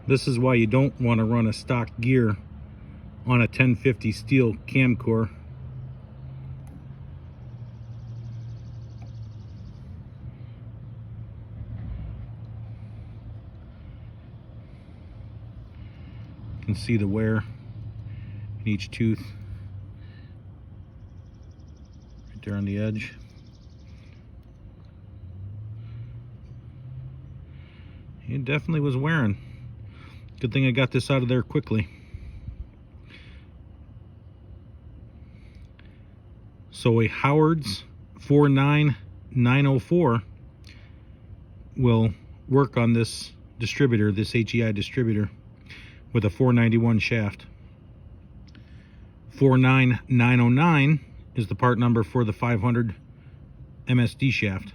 This is why you don't want to run a stock gear on a 1050 steel cam core. You can see the wear in each tooth right there on the edge. It definitely was wearing. Good thing I got this out of there quickly. So a Howard's 49904 will work on this distributor, this HEI distributor, with a 491 shaft. 49909 is the part number for the 500 MSD shaft.